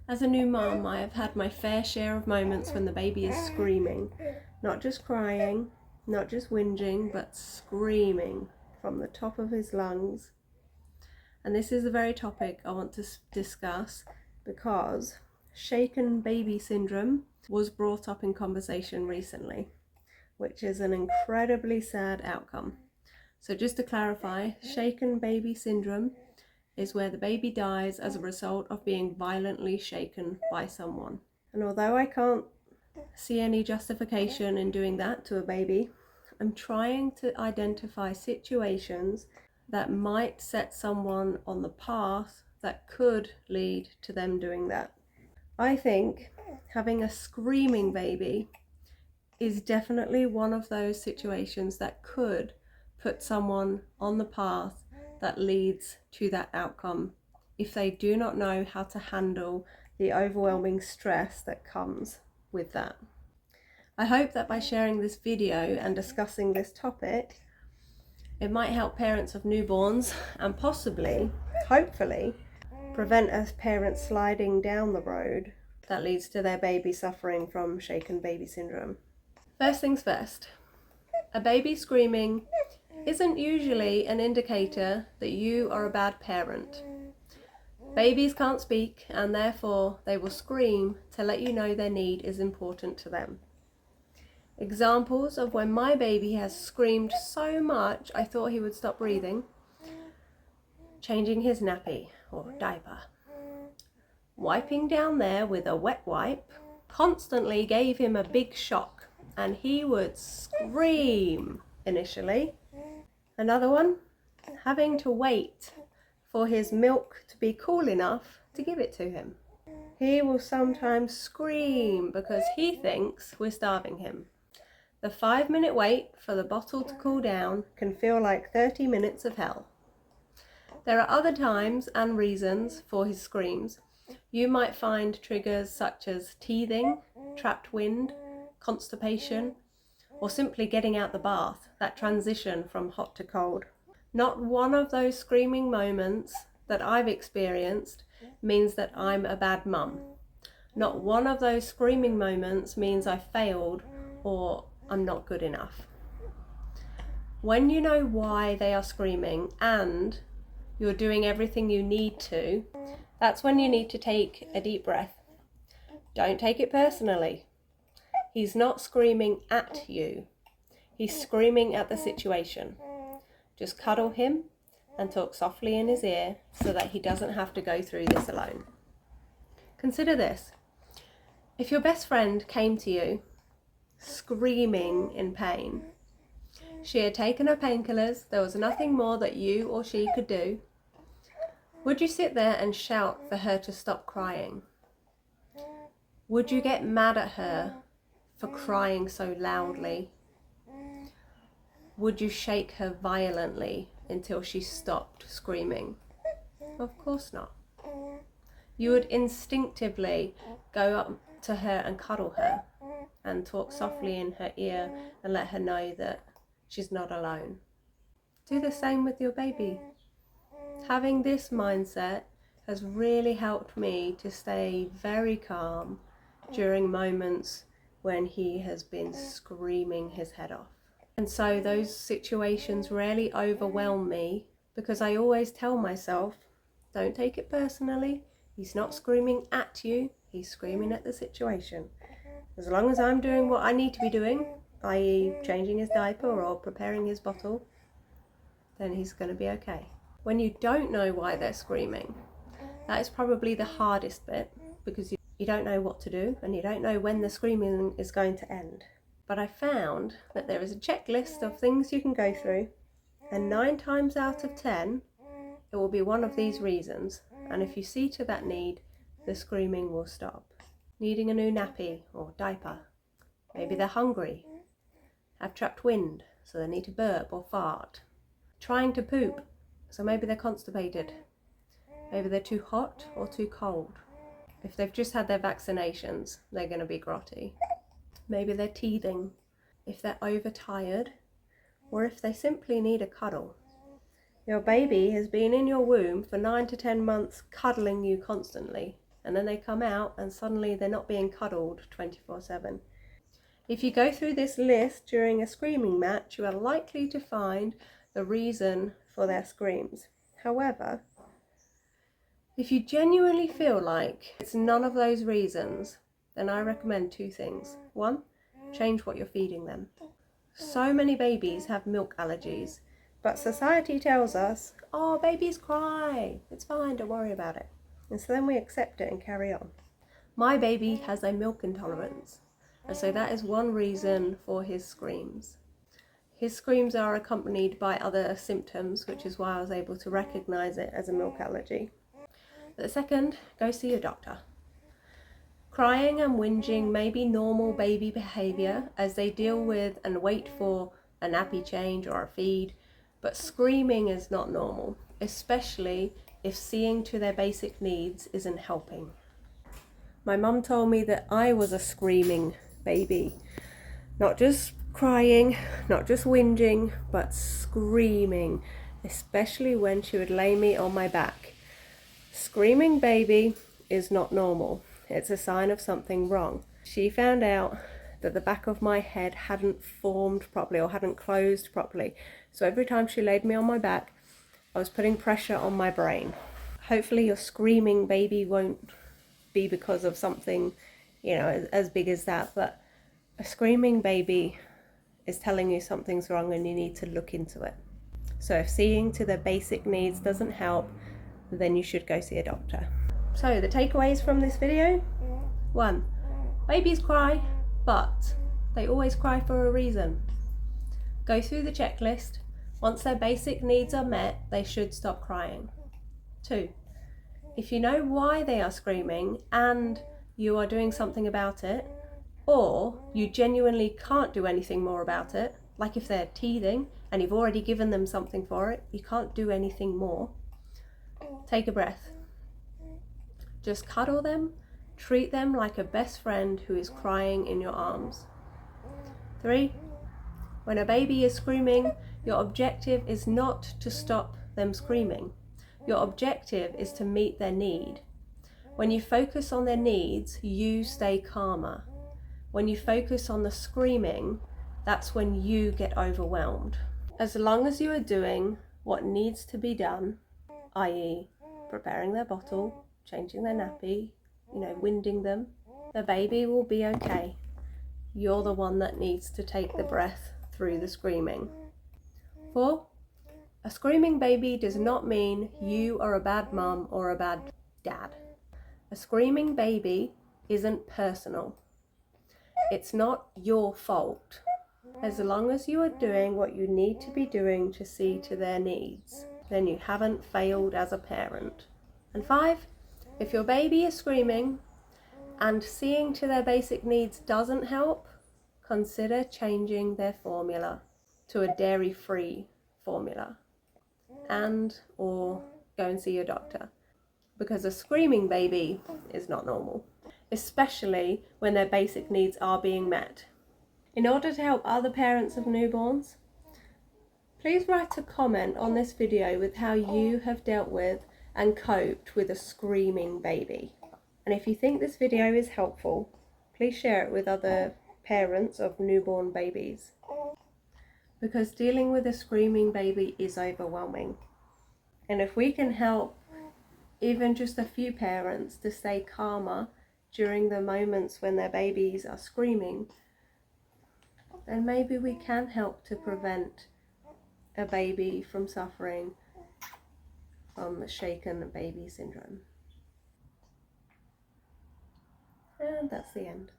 As a new mum, I have had my fair share of moments when the baby is screaming. Not just crying, not just whinging, but screaming from the top of his lungs. And this is the very topic I want to discuss because shaken baby syndrome was brought up in conversation recently, which is an incredibly sad outcome. So just to clarify, shaken baby syndrome is where the baby dies as a result of being violently shaken by someone. And although I can't see any justification in doing that to a baby, I'm trying to identify situations that might set someone on the path that could lead to them doing that. I think having a screaming baby is definitely one of those situations that could put someone on the path that leads to that outcome if they do not know how to handle the overwhelming stress that comes with that. I hope that by sharing this video and discussing this topic, it might help parents of newborns and possibly, hopefully, prevent us parents sliding down the road that leads to their baby suffering from shaken baby syndrome. First things first, a baby screaming isn't usually an indicator that you are a bad parent. Babies can't speak and therefore they will scream to let you know their need is important to them. Examples of when my baby has screamed so much I thought he would stop breathing: changing his nappy or diaper, wiping down there with a wet wipe constantly gave him a big shock and he would scream initially. Another one, having to wait for his milk to be cool enough to give it to him. He will sometimes scream because he thinks we're starving him. The 5-minute wait for the bottle to cool down can feel like 30 minutes of hell. There are other times and reasons for his screams. You might find triggers such as teething, trapped wind, constipation, or simply getting out the bath, that transition from hot to cold. Not one of those screaming moments that I've experienced means that I'm a bad mum. Not one of those screaming moments means I failed or I'm not good enough. When you know why they are screaming and you're doing everything you need to, that's when you need to take a deep breath. Don't take it personally. He's not screaming at you. He's screaming at the situation. Just cuddle him and talk softly in his ear so that he doesn't have to go through this alone. Consider this. If your best friend came to you screaming in pain, she had taken her painkillers, there was nothing more that you or she could do, would you sit there and shout for her to stop crying? Would you get mad at her for crying so loudly? Would you shake her violently until she stopped screaming? Of course not. You would instinctively go up to her and cuddle her and talk softly in her ear and let her know that she's not alone. Do the same with your baby. Having this mindset has really helped me to stay very calm during moments when he has been screaming his head off. And so those situations rarely overwhelm me because I always tell myself, don't take it personally. He's not screaming at you, he's screaming at the situation. As long as I'm doing what I need to be doing, i.e. changing his diaper or preparing his bottle, then he's going to be okay. When you don't know why they're screaming, that is probably the hardest bit because you don't know what to do and you don't know when the screaming is going to end. But I found that there is a checklist of things you can go through, and 9 times out of 10 it will be one of these reasons, and if you see to that need, the screaming will stop. Needing a new nappy or diaper, maybe they're hungry, have trapped wind so they need to burp or fart, trying to poop so maybe they're constipated, maybe they're too hot or too cold. If they've just had their vaccinations, they're going to be grotty. Maybe they're teething, if they're overtired, or if they simply need a cuddle. Your baby has been in your womb for 9 to 10 months cuddling you constantly. and then they come out and suddenly they're not being cuddled 24/7. If you go through this list during a screaming match, you are likely to find the reason for their screams. However, if you genuinely feel like it's none of those reasons, then I recommend two things. One, change what you're feeding them. So many babies have milk allergies, but society tells us, oh, babies cry, it's fine, don't worry about it. And so then we accept it and carry on. My baby has a milk intolerance, and so that is one reason for his screams. His screams are accompanied by other symptoms, which is why I was able to recognize it as a milk allergy. But the second, go see your doctor. Crying and whinging may be normal baby behavior as they deal with and wait for a nappy change or a feed, but screaming is not normal, especially if seeing to their basic needs isn't helping. My mum told me that I was a screaming baby, not just crying, not just whinging, but screaming, especially when she would lay me on my back. Screaming baby is not normal. It's a sign of something wrong. She found out that the back of my head hadn't formed properly or hadn't closed properly. So every time she laid me on my back, I was putting pressure on my brain. Hopefully your screaming baby won't be because of something, as big as that, but a screaming baby is telling you something's wrong and you need to look into it. So if seeing to their basic needs doesn't help, then you should go see a doctor. So the takeaways from this video: 1. Babies cry, but they always cry for a reason. Go through the checklist. Once their basic needs are met, they should stop crying. 2. If you know why they are screaming and you are doing something about it, or you genuinely can't do anything more about it, like if they're teething and you've already given them something for it, you can't do anything more, take a breath. Just cuddle them, treat them like a best friend who is crying in your arms. 3. When a baby is screaming, your objective is not to stop them screaming. Your objective is to meet their need. When you focus on their needs, you stay calmer. When you focus on the screaming, that's when you get overwhelmed. As long as you are doing what needs to be done, i.e. preparing their bottle, changing their nappy, winding them, the baby will be okay. You're the one that needs to take the breath through the screaming. 4. A screaming baby does not mean you are a bad mum or a bad dad. A screaming baby isn't personal. It's not your fault. As long as you are doing what you need to be doing to see to their needs, then you haven't failed as a parent. And 5, if your baby is screaming and seeing to their basic needs doesn't help, consider changing their formula to a dairy-free formula or go and see your doctor, because a screaming baby is not normal, especially when their basic needs are being met. In order to help other parents of newborns, please write a comment on this video with how you have dealt with and coped with a screaming baby. And if you think this video is helpful, please share it with other parents of newborn babies, because dealing with a screaming baby is overwhelming. And if we can help even just a few parents to stay calmer during the moments when their babies are screaming, then maybe we can help to prevent a baby from suffering from the shaken baby syndrome. And that's the end.